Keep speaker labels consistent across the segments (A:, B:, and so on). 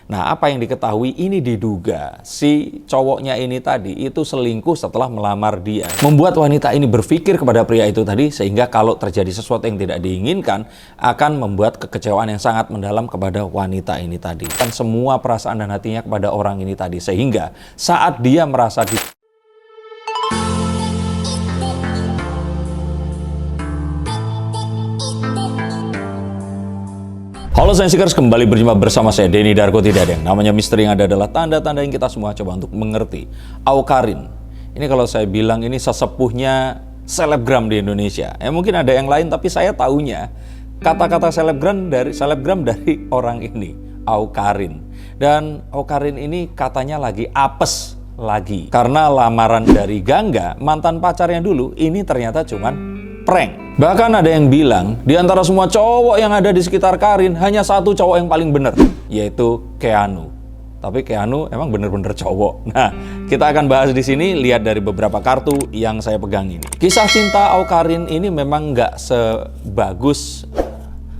A: Nah, apa yang diketahui ini diduga si cowoknya ini tadi itu selingkuh setelah melamar dia. Membuat wanita ini berpikir kepada pria itu tadi sehingga kalau terjadi sesuatu yang tidak diinginkan akan membuat kekecewaan yang sangat mendalam kepada wanita ini tadi. Dan semua perasaan dan hatinya kepada orang ini tadi sehingga saat dia merasa Halo Sensikers, kembali berjumpa bersama saya Denny Darko. Tidak ada yang namanya misteri, yang ada adalah tanda-tanda yang kita semua coba untuk mengerti. Awkarin, ini kalau saya bilang ini sesepuhnya selebgram di Indonesia. Mungkin ada yang lain tapi saya taunya kata-kata selebgram dari orang ini, Awkarin. Dan Awkarin ini katanya lagi apes lagi karena lamaran dari Gangga, mantan pacarnya dulu, ini ternyata cuman prank. Bahkan ada yang bilang, di antara semua cowok yang ada di sekitar Karin, hanya satu cowok yang paling benar, yaitu Keanu. Tapi Keanu emang bener-bener cowok. Nah, kita akan bahas di sini, lihat dari beberapa kartu yang saya pegang ini. Kisah cinta Awkarin ini memang nggak sebagus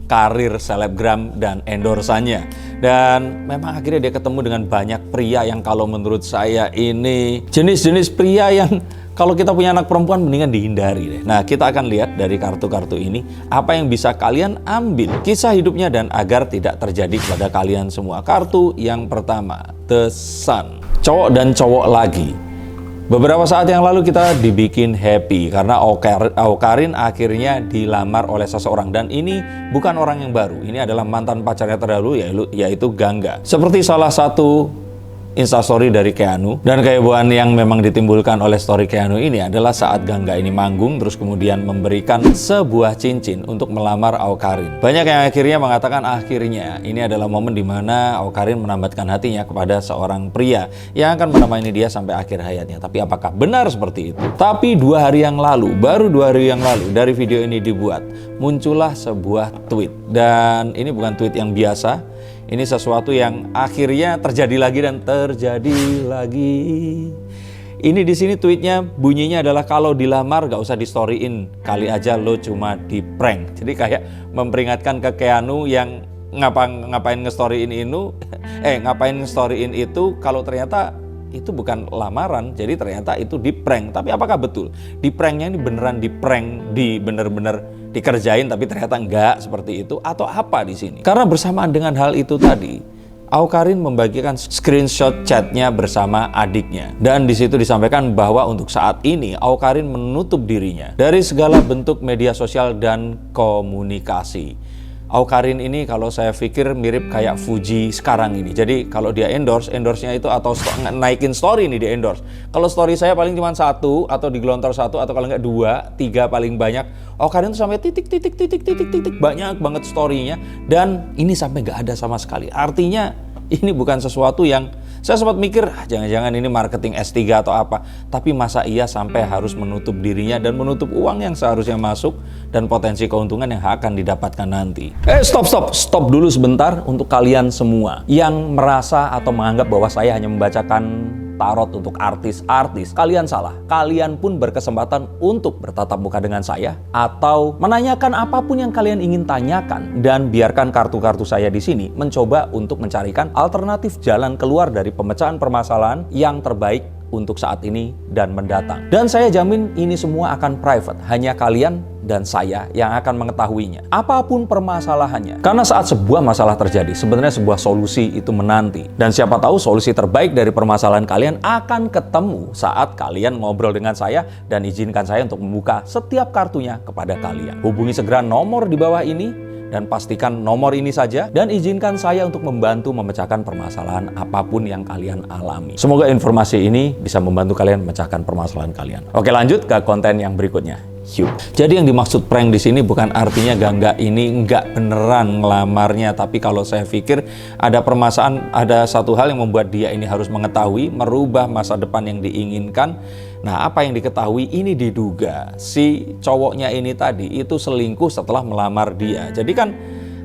A: karir selebgram dan endorsannya. Dan memang akhirnya dia ketemu dengan banyak pria yang kalau menurut saya ini jenis-jenis pria yang kalau kita punya anak perempuan mendingan dihindari deh. Nah, kita akan lihat dari kartu-kartu ini apa yang bisa kalian ambil kisah hidupnya dan agar tidak terjadi pada kalian semua. Kartu yang pertama, The Sun. Cowok dan cowok lagi. Beberapa saat yang lalu kita dibikin happy karena Awkarin akhirnya dilamar oleh seseorang. Dan ini bukan orang yang baru, ini adalah mantan pacarnya terdahulu yaitu Gangga. Seperti salah satu instastory dari Keanu, dan kehebohan yang memang ditimbulkan oleh story Keanu ini adalah saat Gangga ini manggung terus kemudian memberikan sebuah cincin untuk melamar Awkarin. Banyak yang akhirnya mengatakan akhirnya ini adalah momen di mana Awkarin menambatkan hatinya kepada seorang pria yang akan menemani dia sampai akhir hayatnya. Tapi apakah benar seperti itu? Tapi baru 2 hari yang lalu dari video ini dibuat, muncullah sebuah tweet, dan ini bukan tweet yang biasa. Ini sesuatu yang akhirnya terjadi lagi dan terjadi lagi. Ini di sini tweetnya bunyinya adalah kalau dilamar gak usah di storyin, kali aja lo cuma di prank. Jadi kayak memperingatkan ke Keanu yang ngapain nge-storyin itu kalau ternyata itu bukan lamaran, jadi ternyata itu di prank. Tapi apakah betul? Di pranknya ini beneran di prank, bener-bener dikerjain tapi ternyata enggak seperti itu, atau apa di sini? Karena bersamaan dengan hal itu tadi, Awkarin membagikan screenshot chatnya bersama adiknya, dan di situ disampaikan bahwa untuk saat ini Awkarin menutup dirinya dari segala bentuk media sosial dan komunikasi. Awkarin ini kalau saya pikir mirip kayak Fuji sekarang ini. Jadi kalau dia endorse-nya itu atau naikin story ini di endorse. Kalau story saya paling cuma 1 atau digelontor 1 atau kalau nggak 2, 3 paling banyak. Awkarin itu sampai titik banyak banget story-nya, dan ini sampai nggak ada sama sekali. Artinya ini bukan sesuatu yang saya sempat mikir, jangan-jangan ini marketing S3 atau apa. Tapi masa iya sampai harus menutup dirinya dan menutup uang yang seharusnya masuk dan potensi keuntungan yang akan didapatkan nanti. Stop dulu sebentar untuk kalian semua yang merasa atau menganggap bahwa saya hanya membacakan tarot untuk artis-artis. Kalian salah. Kalian pun berkesempatan untuk bertatap muka dengan saya atau menanyakan apapun yang kalian ingin tanyakan, dan biarkan kartu-kartu saya di sini mencoba untuk mencarikan alternatif jalan keluar dari pemecahan permasalahan yang terbaik untuk saat ini dan mendatang. Dan saya jamin ini semua akan private, hanya kalian dan saya yang akan mengetahuinya, apapun permasalahannya. Karena saat sebuah masalah terjadi, sebenarnya sebuah solusi itu menanti. Dan siapa tahu solusi terbaik dari permasalahan kalian akan ketemu saat kalian ngobrol dengan saya dan izinkan saya untuk membuka setiap kartunya kepada kalian. Hubungi segera nomor di bawah ini dan pastikan nomor ini saja, dan izinkan saya untuk membantu memecahkan permasalahan apapun yang kalian alami. Semoga informasi ini bisa membantu kalian memecahkan permasalahan kalian. Oke, lanjut ke konten yang berikutnya. Jadi yang dimaksud prank di sini bukan artinya Gangga ini nggak beneran ngelamarnya, tapi kalau saya pikir ada permasalahan, ada satu hal yang membuat dia ini harus mengetahui, merubah masa depan yang diinginkan. Nah, apa yang diketahui ini diduga si cowoknya ini tadi itu selingkuh setelah melamar dia. Jadi kan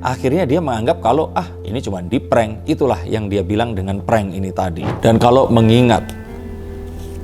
A: akhirnya dia menganggap kalau ini cuma di prank. Itulah yang dia bilang dengan prank ini tadi. Dan kalau mengingat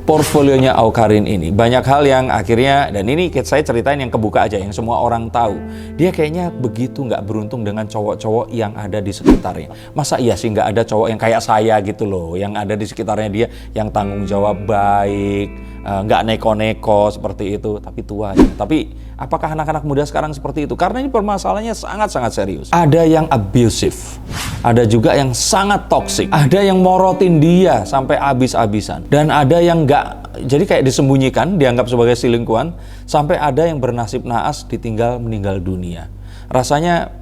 A: portfolionya Awkarin ini banyak hal yang akhirnya, dan ini saya ceritain yang kebuka aja, yang semua orang tahu. Dia kayaknya begitu nggak beruntung dengan cowok-cowok yang ada di sekitarnya. Masa iya sih nggak ada cowok yang kayak saya gitu loh, yang ada di sekitarnya dia, yang tanggung jawab baik, nggak neko-neko seperti itu, tapi tua aja. Tapi apakah anak-anak muda sekarang seperti itu? Karena ini permasalahannya sangat-sangat serius. Ada yang abusive, ada juga yang sangat toxic, ada yang morotin dia sampai habis-habisan, dan ada yang nggak, jadi kayak disembunyikan, dianggap sebagai selingkuhan, sampai ada yang bernasib naas ditinggal meninggal dunia. Rasanya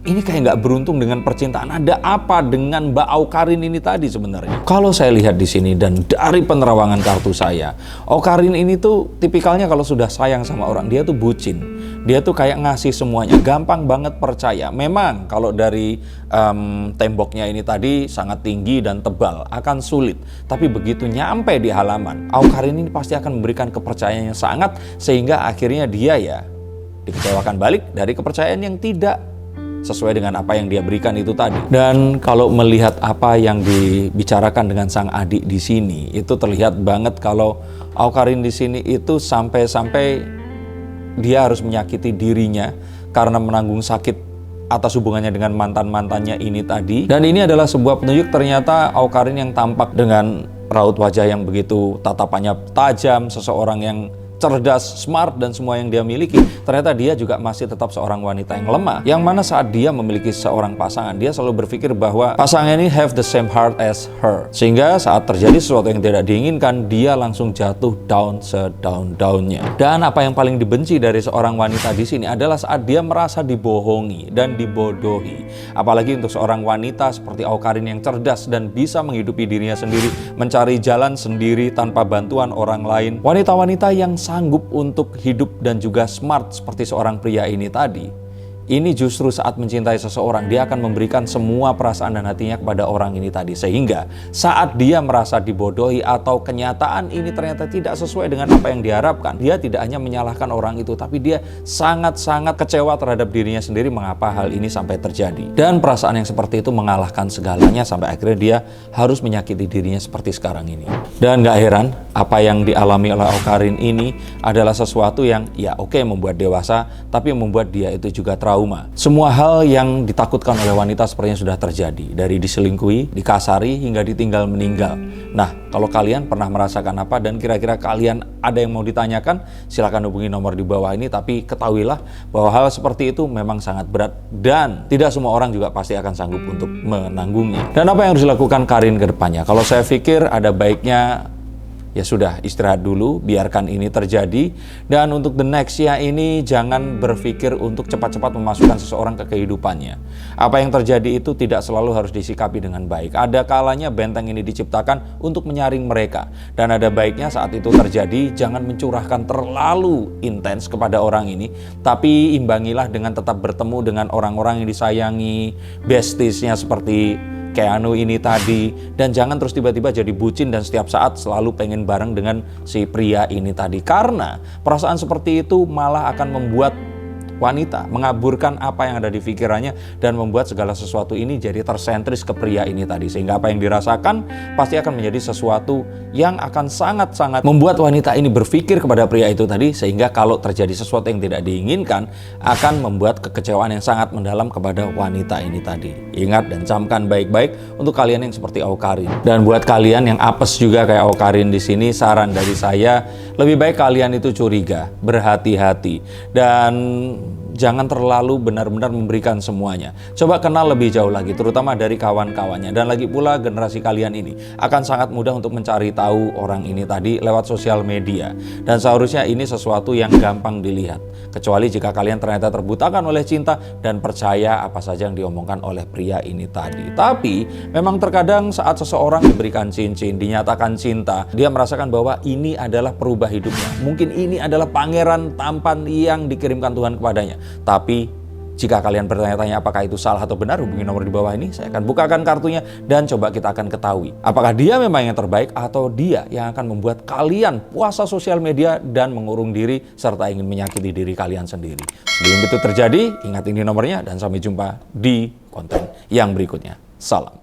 A: ini kayak nggak beruntung dengan percintaan. Ada apa dengan Mbak Awkarin ini tadi sebenarnya? Kalau saya lihat di sini dan dari penerawangan kartu saya, Awkarin ini tuh tipikalnya kalau sudah sayang sama orang, dia tuh bucin. Dia tuh kayak ngasih semuanya, gampang banget percaya. Memang kalau dari temboknya ini tadi sangat tinggi dan tebal, akan sulit. Tapi begitu nyampe di halaman, Awkarin ini pasti akan memberikan kepercayaan yang sangat, sehingga akhirnya dia ya dikecewakan balik dari kepercayaan yang tidak sesuai dengan apa yang dia berikan itu tadi. Dan kalau melihat apa yang dibicarakan dengan sang adik di sini, itu terlihat banget kalau Awkarin di sini itu sampai-sampai dia harus menyakiti dirinya karena menanggung sakit atas hubungannya dengan mantan-mantannya ini tadi. Dan ini adalah sebuah penunjuk ternyata Awkarin yang tampak dengan raut wajah yang begitu tatapannya tajam, seseorang yang cerdas, smart, dan semua yang dia miliki, ternyata dia juga masih tetap seorang wanita yang lemah. Yang mana saat dia memiliki seorang pasangan, dia selalu berpikir bahwa pasangan ini have the same heart as her. Sehingga saat terjadi sesuatu yang tidak diinginkan, dia langsung jatuh down sedown-downnya. Dan apa yang paling dibenci dari seorang wanita di sini adalah saat dia merasa dibohongi dan dibodohi. Apalagi untuk seorang wanita seperti Awkarin yang cerdas dan bisa menghidupi dirinya sendiri, mencari jalan sendiri tanpa bantuan orang lain. Wanita-wanita yang sanggup untuk hidup dan juga smart seperti seorang pria ini tadi. Ini justru saat mencintai seseorang, dia akan memberikan semua perasaan dan hatinya kepada orang ini tadi. Sehingga saat dia merasa dibodohi atau kenyataan ini ternyata tidak sesuai dengan apa yang diharapkan, dia tidak hanya menyalahkan orang itu, tapi dia sangat-sangat kecewa terhadap dirinya sendiri mengapa hal ini sampai terjadi. Dan perasaan yang seperti itu mengalahkan segalanya sampai akhirnya dia harus menyakiti dirinya seperti sekarang ini. Dan gak heran, apa yang dialami oleh Awkarin ini adalah sesuatu yang ya oke, membuat dewasa, tapi membuat dia itu juga trauma. Semua hal yang ditakutkan oleh wanita sepertinya sudah terjadi, dari diselingkuhi, dikasari, hingga ditinggal meninggal. Nah, kalau kalian pernah merasakan apa dan kira-kira kalian ada yang mau ditanyakan, silakan hubungi nomor di bawah ini. Tapi ketahuilah bahwa hal seperti itu memang sangat berat dan tidak semua orang juga pasti akan sanggup untuk menanggungnya. Dan apa yang harus dilakukan Karin ke depannya? Kalau saya pikir ada baiknya ya sudah, istirahat dulu, biarkan ini terjadi. Dan untuk the next ya ini, jangan berpikir untuk cepat-cepat memasukkan seseorang ke kehidupannya. Apa yang terjadi itu tidak selalu harus disikapi dengan baik. Ada kalanya benteng ini diciptakan untuk menyaring mereka. Dan ada baiknya saat itu terjadi, jangan mencurahkan terlalu intens kepada orang ini, tapi imbangilah dengan tetap bertemu dengan orang-orang yang disayangi, bestiesnya seperti Keanu ini tadi, dan jangan terus tiba-tiba jadi bucin dan setiap saat selalu pengen bareng dengan si pria ini tadi, karena perasaan seperti itu malah akan membuat wanita mengaburkan apa yang ada di pikirannya dan membuat segala sesuatu ini jadi tersentris ke pria ini tadi, sehingga apa yang dirasakan pasti akan menjadi sesuatu yang akan sangat-sangat membuat wanita ini berpikir kepada pria itu tadi, sehingga kalau terjadi sesuatu yang tidak diinginkan akan membuat kekecewaan yang sangat mendalam kepada wanita ini tadi. Ingat dan camkan baik-baik untuk kalian yang seperti Awkarin. Dan buat kalian yang apes juga kayak Awkarin di sini, saran dari saya, lebih baik kalian itu curiga, berhati-hati, dan jangan terlalu benar-benar memberikan semuanya. Coba kenal lebih jauh lagi, terutama dari kawan-kawannya. Dan lagi pula generasi kalian ini akan sangat mudah untuk mencari tahu orang ini tadi lewat sosial media. Dan seharusnya ini sesuatu yang gampang dilihat. Kecuali jika kalian ternyata terbutakan oleh cinta dan percaya apa saja yang diomongkan oleh pria ini tadi. Tapi memang terkadang saat seseorang diberikan cincin, dinyatakan cinta, dia merasakan bahwa ini adalah perubah hidupnya. Mungkin ini adalah pangeran tampan yang dikirimkan Tuhan kepadanya. Tapi jika kalian bertanya-tanya apakah itu salah atau benar, hubungi nomor di bawah ini. Saya akan bukakan kartunya dan coba kita akan ketahui apakah dia memang yang terbaik atau dia yang akan membuat kalian puasa sosial media dan mengurung diri serta ingin menyakiti diri kalian sendiri. Sebelum itu terjadi, ingat ini nomornya dan sampai jumpa di konten yang berikutnya. Salam.